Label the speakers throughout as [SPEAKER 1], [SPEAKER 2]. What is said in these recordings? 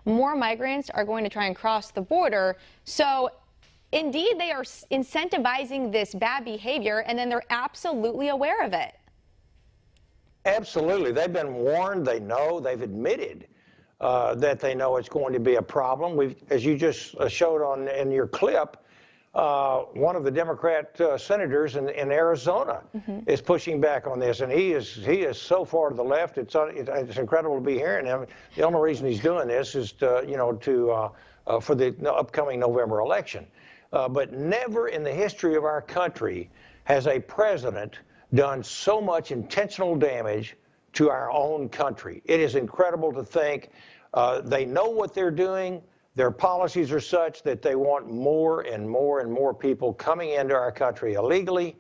[SPEAKER 1] through, more migrants are going to try and cross the border. So indeed, they are incentivizing this bad behavior, and then they're absolutely aware of it.
[SPEAKER 2] Absolutely. They've been warned. They know. They've admitted that they know it's going to be a problem. As you just showed in your clip, one of the Democrat senators in Arizona is pushing back on this, and he is so far to the left. It's incredible to be hearing him. The only reason he's doing this is to for the upcoming November election. But never in the history of our country has a president done so much intentional damage to our own country. It is incredible to think they know what they're doing. Their policies are such that they want more and more and more people coming into our country illegally.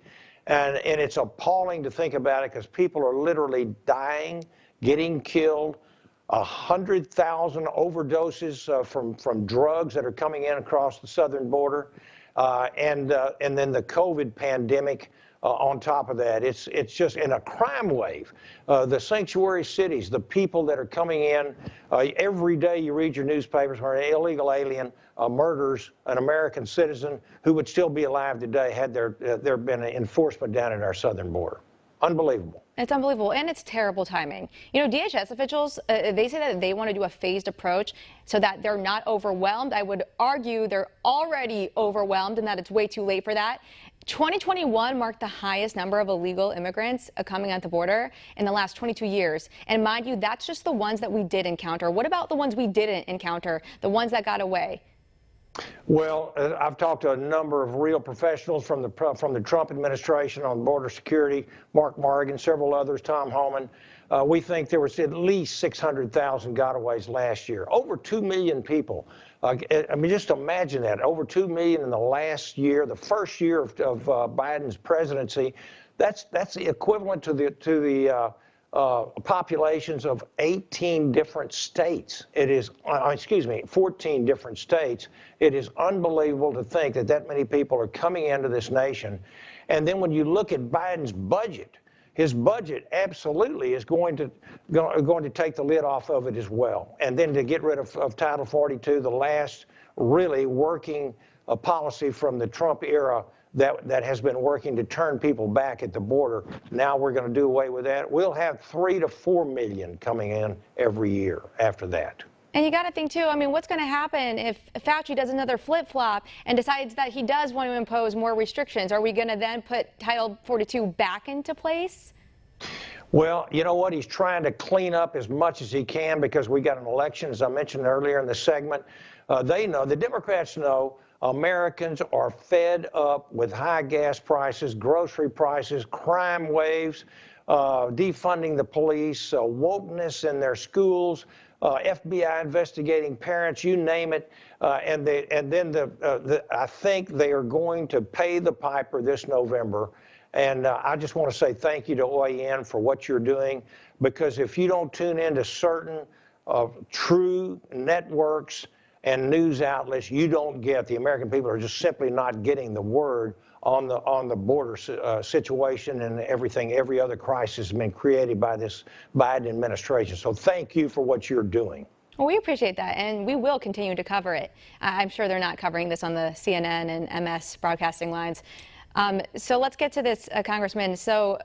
[SPEAKER 2] And it's appalling to think about it because people are literally dying, getting killed. 100,000 overdoses from drugs that are coming in across the southern border. And then the COVID pandemic on top of that. It's just in a crime wave. The sanctuary cities, the people that are coming in, every day you read your newspapers where an illegal alien murders an American citizen who would still be alive today had there been an enforcement down at our southern border. Unbelievable.
[SPEAKER 1] It's unbelievable, and it's terrible timing. You know, DHS officials, they say that they want to do a phased approach so that they're not overwhelmed. I would argue they're already overwhelmed and that it's way too late for that. 2021 marked the highest number of illegal immigrants coming at the border in the last 22 years. And mind you, that's just the ones that we did encounter. What about the ones we didn't encounter, the ones that got away?
[SPEAKER 2] Well, I've talked to a number of real professionals from the Trump administration on border security, Mark Morgan, several others, Tom Homan. We think there was at least 600,000 gotaways last year. Over 2 million people. I mean, just imagine that. Over 2 million in the last year, the first year of Biden's presidency. That's the equivalent to the populations of 18 different states. It is, 14 different states. It is unbelievable to think that that many people are coming into this nation. And then when you look at Biden's budget, his budget absolutely is going to take the lid off of it as well. And then to get rid of Title 42, the last really working policy from the Trump era that has been working to turn people back at the border. Now we're going to do away with that. We'll have 3 to 4 million coming in every year after that.
[SPEAKER 1] And you got to think, too, I mean, what's going to happen if Fauci does another flip-flop and decides that he does want to impose more restrictions? Are we going to then put Title 42 back into place?
[SPEAKER 2] Well, you know what? He's trying to clean up as much as he can because we got an election, as I mentioned earlier in the segment. They know, the Democrats know, Americans are fed up with high gas prices, grocery prices, crime waves, defunding the police, wokeness in their schools, FBI investigating parents, you name it. And then I think they are going to pay the piper this November. And I just want to say thank you to OAN for what you're doing, because if you don't tune into certain true networks and news outlets, you don't get. The American people are just simply not getting the word on the border situation and everything. Every other crisis has been created by this Biden administration. So thank you for what you're doing.
[SPEAKER 1] Well, we appreciate that, and we will continue to cover it. I'm sure they're not covering this on the CNN and MS broadcasting lines. So let's get to this, Congressman. So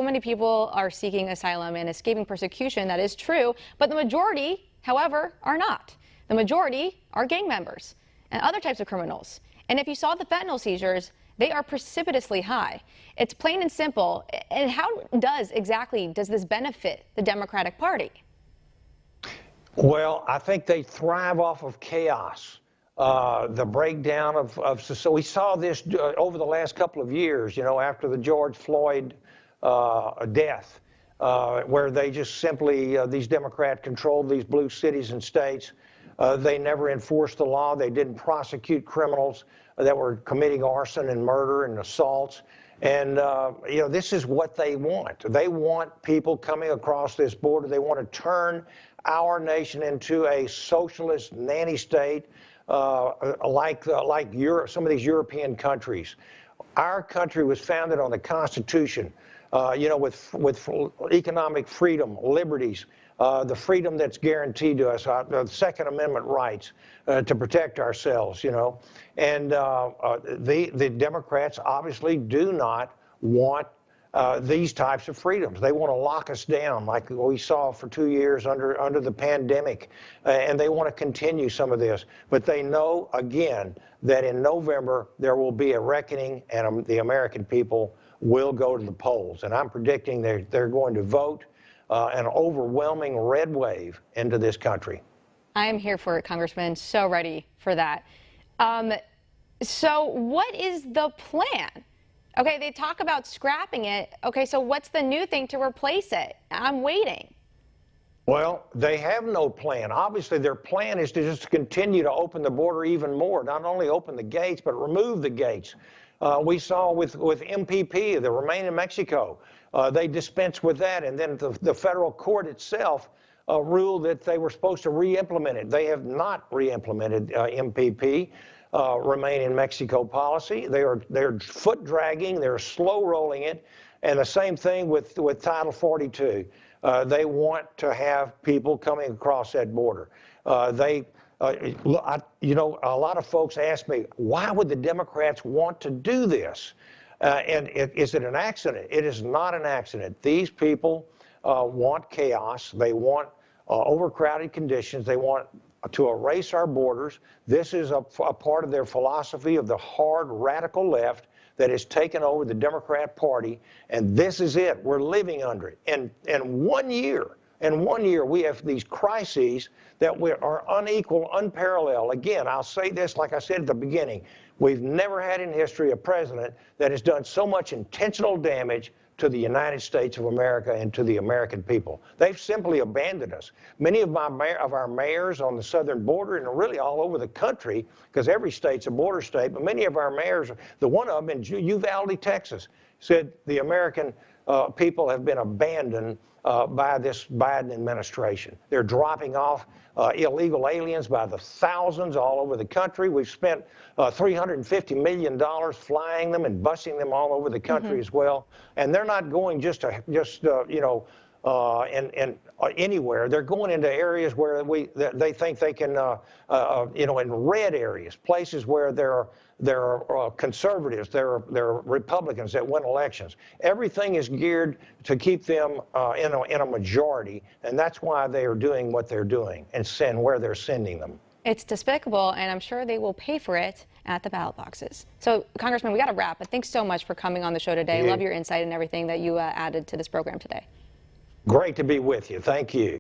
[SPEAKER 1] many people are seeking asylum and escaping persecution. That is true, but the majority, however, are not. The majority are gang members and other types of criminals. And if you saw the fentanyl seizures, they are precipitously high. It's plain and simple. And how does this benefit the Democratic Party?
[SPEAKER 2] Well, I think they thrive off of chaos. The breakdown of so we saw this over the last couple of years, you know, after the George Floyd death, where they just simply, these Democrats controlled these blue cities and states. They never enforced the law. They didn't prosecute criminals that were committing arson and murder and assaults. And, you know, this is what they want. They want people coming across this border. They want to turn our nation into a socialist nanny state, like Europe, some of these European countries. Our country was founded on the Constitution, you know, with economic freedom, liberties, the freedom that's guaranteed to us, the Second Amendment rights to protect ourselves, you know. And the Democrats obviously do not want these types of freedoms. They want to lock us down like we saw for 2 years under the pandemic, and they want to continue some of this. But they know, again, that in November there will be a reckoning, and the American people will go to the polls. And I'm predicting they're going to vote an overwhelming red wave into this country.
[SPEAKER 1] I am here for it, Congressman. So ready for that. So what is the plan? Okay, they talk about scrapping it. Okay, so what's the new thing to replace it? I'm waiting.
[SPEAKER 2] Well, they have no plan. Obviously, their plan is to just continue to open the border even more, not only open the gates, but remove the gates. We saw with MPP, the Remain in Mexico, they dispensed with that, and then the federal court itself ruled that they were supposed to re-implement it. They have not re-implemented MPP. Remain in Mexico policy. They're foot dragging, they're slow rolling it, and the same thing with Title 42. They want to have people coming across that border. You know, a lot of folks ask me, why would the Democrats want to do this? Is it an accident? It is not an accident. These people want chaos. They want overcrowded conditions. They want to erase our borders. This is a part of their philosophy of the hard radical left that has taken over the Democrat Party, and this is it. We're living under it. And in 1 year, we have these crises that are unequal, unparalleled. Again, I'll say this like I said at the beginning. We've never had in history a president that has done so much intentional damage to the United States of America and to the American people. They've simply abandoned us. Many of our mayors on the southern border, and really all over the country, because every state's a border state, but many of our mayors, the one of them in Uvalde, Texas, said the American people have been abandoned by this Biden administration. They're dropping off illegal aliens by the thousands all over the country. We've spent $350 million flying them and busing them all over the country as well. And they're not going just anywhere. They're going into areas where they think they can, in red areas, places where there are conservatives, there are Republicans that win elections. Everything is geared to keep them in a majority, and that's why they are doing what they're doing and where they're sending them.
[SPEAKER 1] It's despicable, and I'm sure they will pay for it at the ballot boxes. So, Congressman, we got to wrap, but thanks so much for coming on the show today. Love your insight and everything that you added to this program today.
[SPEAKER 2] Great to be with you. Thank you.